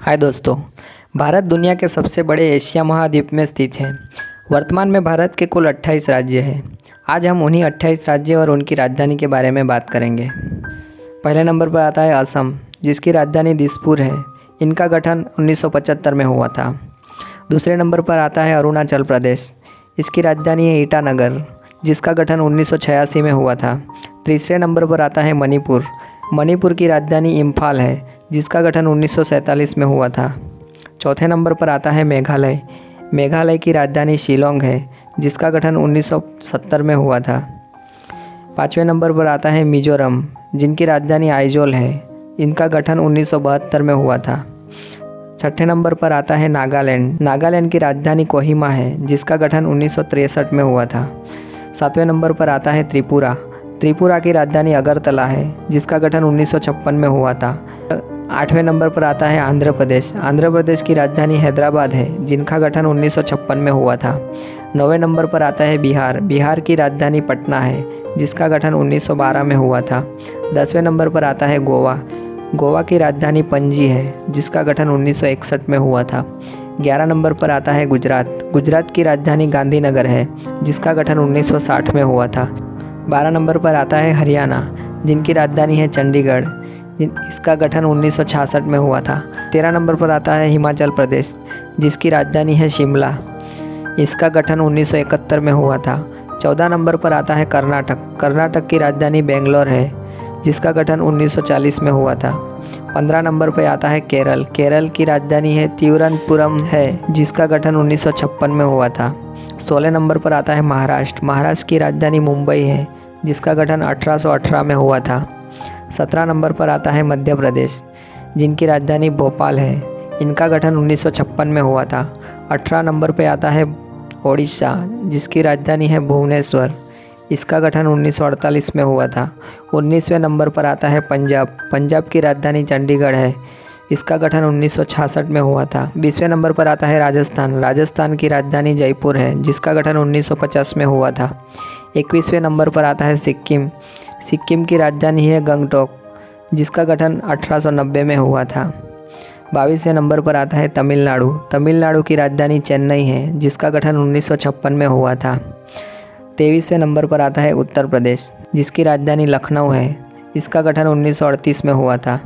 हाय दोस्तों, भारत दुनिया के सबसे बड़े एशिया महाद्वीप में स्थित है। वर्तमान में भारत के कुल 28 राज्य हैं। आज हम उन्हीं 28 राज्यों और उनकी राजधानी के बारे में बात करेंगे। पहले नंबर पर आता है असम, जिसकी राजधानी दिसपुर है। इनका गठन 1975 में हुआ था। दूसरे नंबर पर आता है अरुणाचल प्रदेश। इसकी राजधानी है ईटानगर, जिसका गठन 1986 में हुआ था। तीसरे नंबर पर आता है मणिपुर। मणिपुर की राजधानी इम्फाल है, जिसका गठन 1947 में हुआ था। चौथे नंबर पर आता है मेघालय। मेघालय की राजधानी शिलोंग है, जिसका गठन 1970 में हुआ था। पाँचवें नंबर पर आता है मिजोरम, जिनकी राजधानी आइजोल है। इनका गठन 1972 में हुआ था। छठे नंबर पर आता है नागालैंड। नागालैंड की राजधानी कोहिमा है, जिसका गठन 1963 में हुआ था। सातवें नंबर पर आता है त्रिपुरा। त्रिपुरा की राजधानी अगरतला है, जिसका गठन 1956 में हुआ था। आठवें नंबर पर आता है आंध्र प्रदेश। आंध्र प्रदेश की राजधानी हैदराबाद है, जिनका गठन 1956 में हुआ था। नौवें नंबर पर आता है बिहार। बिहार की राजधानी पटना है, जिसका गठन 1912 में हुआ था। 10वें नंबर पर आता है गोवा। गोवा की राजधानी पणजी है, जिसका गठन 1961 में हुआ था। 11 नंबर पर आता है गुजरात। गुजरात की राजधानी गांधीनगर है, जिसका गठन 1960 में हुआ था। 12 नंबर पर आता है हरियाणा, जिनकी राजधानी है चंडीगढ़। इसका गठन 1966 में हुआ था। 13 नंबर पर आता है हिमाचल प्रदेश, जिसकी राजधानी है शिमला। इसका गठन 1971 में हुआ था। 14 नंबर पर आता है कर्नाटक। कर्नाटक की राजधानी बेंगलोर है, जिसका गठन 1940 में हुआ था। 15 नंबर पर आता है केरल। केरल की राजधानी है तिरुवनंतपुरम है, जिसका गठन 1956 में हुआ था। 16 नंबर पर आता है महाराष्ट्र। महाराष्ट्र की राजधानी मुंबई है, जिसका गठन 1818 में हुआ था। 17 नंबर पर आता है मध्य प्रदेश, जिनकी राजधानी भोपाल है। इनका गठन 1956 में हुआ था। 18 नंबर पर आता है ओडिशा, जिसकी राजधानी है भुवनेश्वर। इसका गठन 1948 में हुआ था। 19वें नंबर पर आता है पंजाब। पंजाब की राजधानी चंडीगढ़ है। इसका गठन 1966 में हुआ था। 20वें नंबर पर आता है राजस्थान। राजस्थान की राजधानी जयपुर है, जिसका गठन 1950 में हुआ था। 21वें नंबर पर आता है सिक्किम। सिक्किम की राजधानी है गंगटोक, जिसका गठन 1890 में हुआ था। 22वें नंबर पर आता है तमिलनाडु। तमिलनाडु की राजधानी चेन्नई है, जिसका गठन 1956 में हुआ था। 23वें नंबर पर आता है उत्तर प्रदेश, जिसकी राजधानी लखनऊ है। इसका गठन 1938 में हुआ था।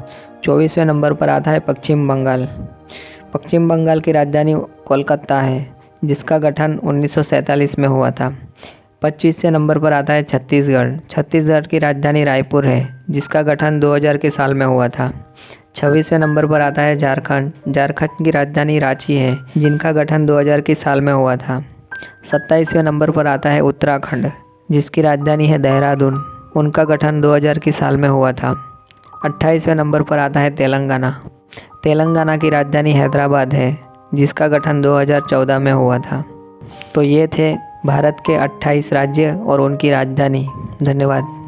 24वें नंबर पर आता है पश्चिम बंगाल। पश्चिम बंगाल की राजधानी कोलकाता है, जिसका गठन 1947 में हुआ था। 25वें नंबर पर आता है छत्तीसगढ़। छत्तीसगढ़ की राजधानी रायपुर है, जिसका गठन 2000 के साल में हुआ था। 26वें नंबर पर आता है झारखंड। झारखंड की राजधानी रांची है, जिनका गठन 2000 के साल में हुआ था। 27वें नंबर पर आता है उत्तराखंड, जिसकी राजधानी है देहरादून। उनका गठन 2000 के साल में हुआ था। 28वें नंबर पर आता है तेलंगाना। तेलंगाना की राजधानी हैदराबाद है, जिसका गठन 2014 में हुआ था। तो ये थे भारत के 28 राज्य और उनकी राजधानी। धन्यवाद।